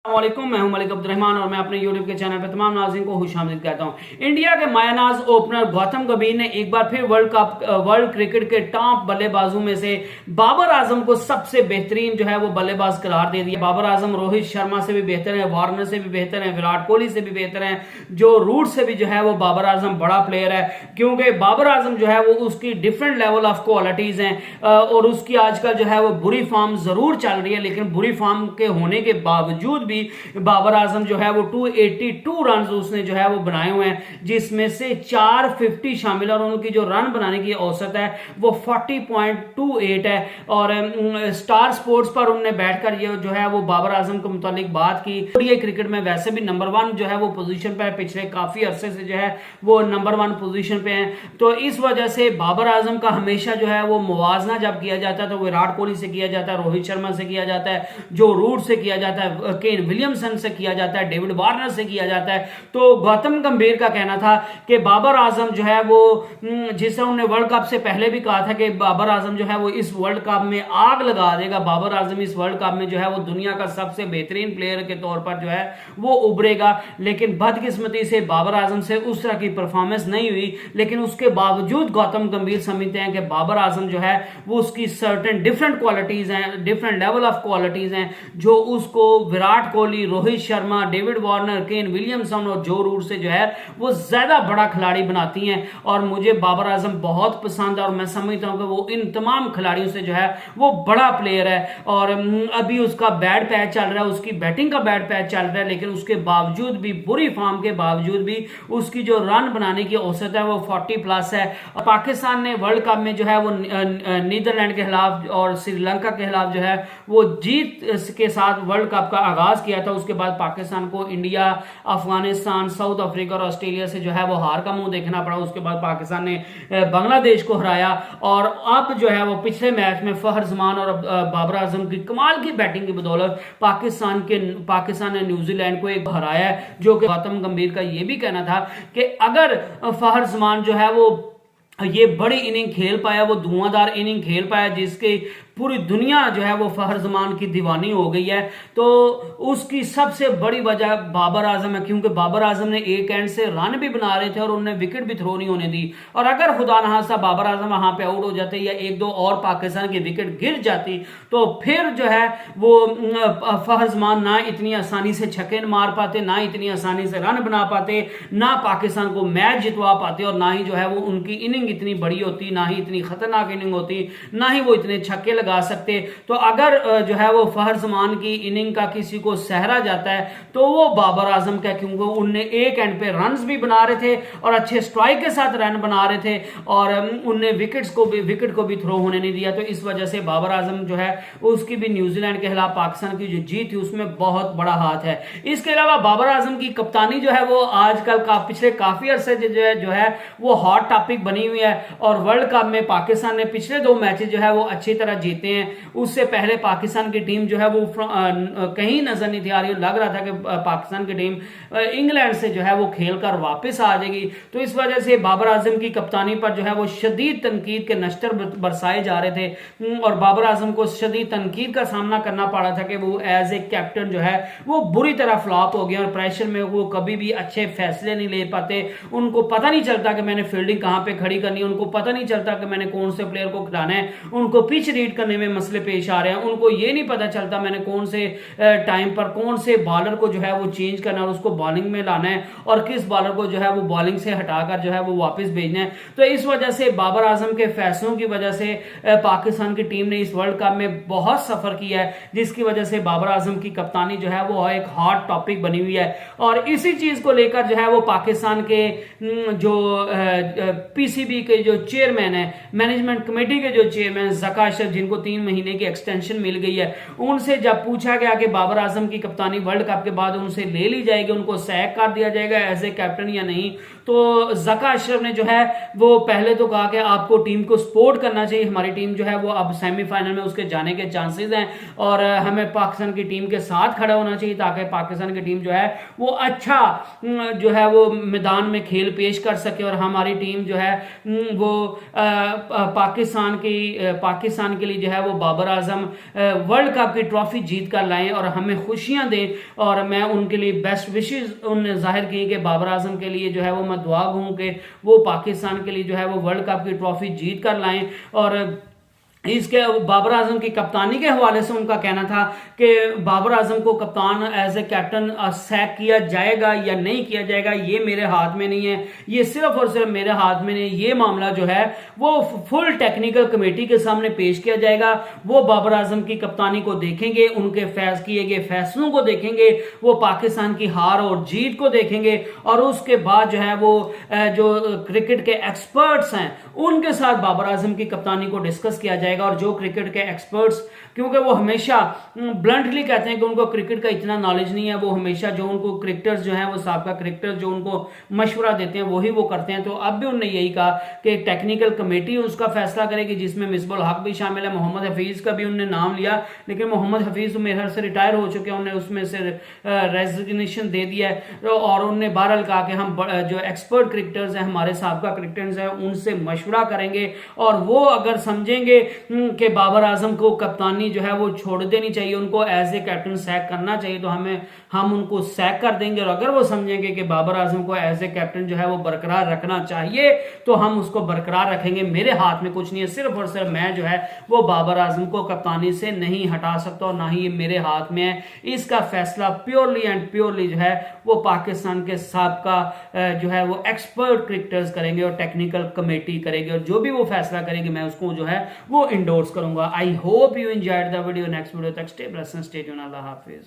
वालेकुम, मैं हूं मलिक अब्दुर्रहमान और मैं अपने यूट्यूब के चैनल पर तमाम नाज़रीन को खुशामदीद कहता हूं। इंडिया के मायानाज ओपनर गौतम गंभीर ने एक बार फिर वर्ल्ड क्रिकेट के टॉप बल्लेबाजों में से बाबर आजम को सबसे बेहतरीन जो है वो बल्लेबाज करार दे दिया। बाबर आजम रोहित शर्मा से भी बेहतर है, वार्नर से भी बेहतर है, विराट कोहली से भी बेहतर है, जो रूट से भी जो है वो बाबर आजम बड़ा प्लेयर है, क्योंकि बाबर आजम जो है वो उसकी डिफरेंट लेवल ऑफ क्वालिटीज हैं और उसकी आजकल जो है वो बुरी फॉर्म जरूर चल रही है, लेकिन बुरी फॉर्म के होने के बावजूद भी बाबर आजम जो है वो 282 रन उसने जो है वो बनाए हुए हैं, जिसमें से 450 शामिल और उनकी जो रन बनाने की औसत है वो 40.28 है। और स्टार स्पोर्ट्स पर उन्होंने बैठकर ये जो है वो बाबर आजम के मुतालिक बात की। ओडीआई क्रिकेट में वैसे भी नंबर 1 जो है वो पोजीशन पे पिछले काफी अरसे से जो है वो नंबर 1 पोजीशन पे है, तो इस वजह से बाबर आजम का हमेशा जो है वो मुवाजना जब किया जाता है तो विराट कोहली से किया जाता है, रोहित शर्मा से किया जाता है, जो रूट से किया जाता है, केन विलियमसन से किया जाता है, डेविड वार्नर से किया जाता है। तो गौतम गंभीर का कहना था कि बाबर आजम जो है वो जिसे उन्होंने वर्ल्ड कप से पहले भी कहा था कि बाबर आजम जो है वो इस वर्ल्ड कप में आग लगा देगा, बाबर आजम इस वर्ल्ड कप में जो है वो दुनिया का सबसे बेहतरीन प्लेयर के तौर पर जो है वो उभरेगा। लेकिन बदकिस्मती से बाबर आजम से उस तरह की परफॉर्मेंस नहीं हुई, लेकिन उसके बावजूद गौतम गंभीर समझते हैं कि बाबर आजम जो है वो उसकी सर्टेन डिफरेंट क्वालिटीज हैं, डिफरेंट लेवल ऑफ क्वालिटीज हैं, जो उसको Virat Kohli, Rohit Sharma, David Warner, Kane Williamson और जो रूट से जो है वो ज्यादा बड़ा खिलाड़ी बनाती हैं। और मुझे बाबर आजम बहुत पसंद है और मैं समझता हूं कि वो इन तमाम खिलाड़ियों से जो है वो बड़ा प्लेयर है। और अभी उसका बैड पैच चल रहा है, उसकी बैटिंग का बैड पैच चल रहा है, लेकिन उसके बावजूद भी, बुरी फॉर्म के बावजूद भी उसकी जो रन बनाने की औसत है वो 40 प्लस है। और पाकिस्तान ने वर्ल्ड कप में जो है वो नीदरलैंड के खिलाफ और श्रीलंका के खिलाफ जो है वो जीत के साथ वर्ल्ड कप का आगाज किया था। उसके बाद पाकिस्तान को इंडिया, अफगानिस्तान, साउथ अफ्रीका और ऑस्ट्रेलिया से जो है वो हार का मुंह देखना पड़ा। उसके बाद पाकिस्तान ने बांग्लादेश को हराया और अब जो है वो पिछले मैच में फहर जमान और बाबर आजम की कमाल की बैटिंग की बदौलत पाकिस्तान ने न्यूजीलैंड को एक हराया है। जो कि गौतम गंभीर का ये भी कहना था कि अगर फहर जमान जो है वो ये बड़ी इनिंग खेल पाया, वो धुआंधार इनिंग खेल पाया जिसके पूरी दुनिया जो है वो फहर जमान की दीवानी हो गई है, तो उसकी सबसे बड़ी वजह बाबर आजम है, क्योंकि बाबर आजम ने एक एंड से रन भी बना रहे थे और उन्होंने विकेट भी थ्रो नहीं होने दी। और अगर खुदा न खास्ता बाबर आजम वहां पे आउट हो जाते या एक दो और पाकिस्तान की विकेट गिर जाती तो फिर जो है वो फहर जमान ना इतनी आसानी से छक्के मार पाते, ना इतनी आसानी से रन बना पाते, ना पाकिस्तान को मैच जितवा पाते और ना ही जो है वो उनकी इनिंग इतनी बड़ी होती, ना ही इतनी खतरनाक इनिंग होती, ना ही वो इतने छक्के लगा सकते। तो अगर जो है वो फहर जमान की इनिंग का किसी को सहरा जाता है तो वो बाबर आजम का, क्योंकि उनने एक एंड पे रन्स भी बना रहे थे और अच्छे स्ट्राइक के साथ रन बना रहे थे और उनने विकेट को भी थ्रो होने नहीं दिया। तो इस वजह से बाबर आजम जो है उसकी भी न्यूजीलैंड के खिलाफ पाकिस्तान की जो जीत थी उसमें बहुत बड़ा हाथ है। इसके अलावा बाबर आजम की कप्तानी जो है वो आजकल पिछले काफी अरसे जो है वो हॉट टॉपिक बनी हुई है। और वर्ल्ड कप में पाकिस्तान ने पिछले 2 मैचेस जो है वो अच्छी तरह जीते हैं। उससे पहले पाकिस्तान की टीम जो है वो कहीं नजर नहीं थी आ रही, लग रहा था कि पाकिस्तान की टीम इंग्लैंड से जो है वो खेलकर वापस आ जाएगी। तो इस वजह से बाबर आजम की कप्तानी पर जो है वो शदीद तनकीद के नश्तर बरसाए जा रहे थे और बाबर आजम को शदीद तनकीद का सामना करना पड़ा था कि वो एज ए कैप्टन जो है वो बुरी तरह फ्लॉप हो गया और प्रेशर में वो कभी भी अच्छे फैसले नहीं ले पाते। उनको पता नहीं चलता कि मैंने फील्डिंग कहां पे खड़ी करनी है, उनको पता नहीं चलता कि मैंने कौन से प्लेयर को खिलाना है, उनको पिच रीड करने में मसले पेश आ रहे हैं, उनको ये नहीं पता चलता मैंने कौन से टाइम पर कौन से बॉलर को जो है वो चेंज करना है और उसको बॉलिंग में लाना है और किस बॉलर को जो है वो बॉलिंग से हटाकर जो है वो वापस भेजना है। तो इस वजह से बाबर आजम के फैसलों की वजह से पाकिस्तान की टीम ने इस वर्ल्ड कप में बहुत सफर किया है, जिसकी वजह से बाबर आजम की कप्तानी जो है वो एक हॉट टॉपिक बनी हुई है। और इसी चीज को लेकर जो है वो पाकिस्तान के जो पीसीबी के जो चेयरमैन है, मैनेजमेंट कमेटी के जो चेयरमैन ज़का अशरफ, जिनको 3 महीने की एक्सटेंशन मिल गई है, उनसे जब पूछा गया कि बाबर आजम की कप्तानी वर्ल्ड कप के बाद उनसे ले ली जाएगी, उनको सैक कर दिया जाएगा एज ए कैप्टन या नहीं, तो ज़का अशरफ ने जो है वो पहले तो कहा कि आपको टीम को सपोर्ट करना चाहिए, हमारी टीम जो है वो अब सेमीफाइनल में उसके जाने के चांसेस हैं और हमें पाकिस्तान की टीम के साथ खड़ा होना चाहिए ताकि पाकिस्तान की टीम जो है वो अच्छा जो है वो मैदान में खेल पेश कर सके और हमारी टीम जो है वो पाकिस्तान के लिए लिए जो है वो बाबर आजम वर्ल्ड कप की ट्रॉफी जीत कर लाएं और हमें खुशियां दें। और मैं उनके लिए बेस्ट विशेस उन्होंने जाहिर की कि बाबर आजम के लिए जो है वो मैं दुआ गूं कि वो पाकिस्तान के लिए जो है वो वर्ल्ड कप की ट्रॉफी जीत कर लाएं। और इसके बाबर आजम की कप्तानी के हवाले से उनका कहना था कि बाबर आजम को कप्तान एज ए कैप्टन सैक किया जाएगा या नहीं किया जाएगा ये मेरे हाथ में नहीं है, ये सिर्फ और सिर्फ मेरे हाथ में नहीं, ये मामला जो है वो फुल टेक्निकल कमेटी के सामने पेश किया जाएगा। वो बाबर आजम की कप्तानी को देखेंगे, उनके किए गए फैसलों को देखेंगे, वो पाकिस्तान की हार और जीत को देखेंगे और उसके बाद जो है वो जो क्रिकेट के एक्सपर्ट्स हैं उनके साथ बाबर आजम की कप्तानी को डिस्कस किया जाएगा। और जो क्रिकेट के एक्सपर्ट्स, क्योंकि वो हमेशा ब्लंटली कहते हैं कि उनको क्रिकेट का इतना नॉलेज नहीं है, वो हमेशा जो उनको क्रिकेटर्स जो हैं वो साबका क्रिकेटर्स जो उनको मशवरा देते हैं वही वो करते हैं। तो अब भी उन्होंने यही कहा कि टेक्निकल कमेटी उसका फैसला करेगी जिसमें मिसबाह हक भी शामिल है, मोहम्मद हफीज का भी उन्होंने नाम लिया, लेकिन मोहम्मद हफीज तो मेरे घर से रिटायर हो चुके हैं, उन्होंने उसमें से रेजिग्नेशन दे दिया है। और उन्होंने बहरहाल कहा कि हम जो एक्सपर्ट क्रिकेटर्स हैं, हमारे साबका क्रिकेटर्स हैं, उनसे मशवरा करेंगे और वो अगर समझेंगे कि बाबर आजम को कप्तानी जो है वो छोड़ देनी चाहिए, उनको एज ए कैप्टन सैक करना चाहिए, तो हम उनको सैक कर देंगे। और अगर वो समझेंगे कि बाबर आजम को एज ए कैप्टन जो है वो बरकरार रखना चाहिए तो हम उसको बरकरार रखेंगे। मेरे हाथ में कुछ नहीं है, सिर्फ और सिर्फ मैं जो है वो बाबर आजम को कप्तानी से नहीं हटा सकता और ना ही ये मेरे हाथ में है। इसका फैसला प्योरली एंड प्योरली जो है वो पाकिस्तान के साबका जो है वो एक्सपर्ट क्रिकेटर्स करेंगे और टेक्निकल कमेटी करेगी और जो भी वो फैसला करेगी मैं उसको जो है वो इंडोर्स करूंगा। I hope you enjoyed the video. Next video तक stay blessed and stay tuned. अल्लाह हाफिज।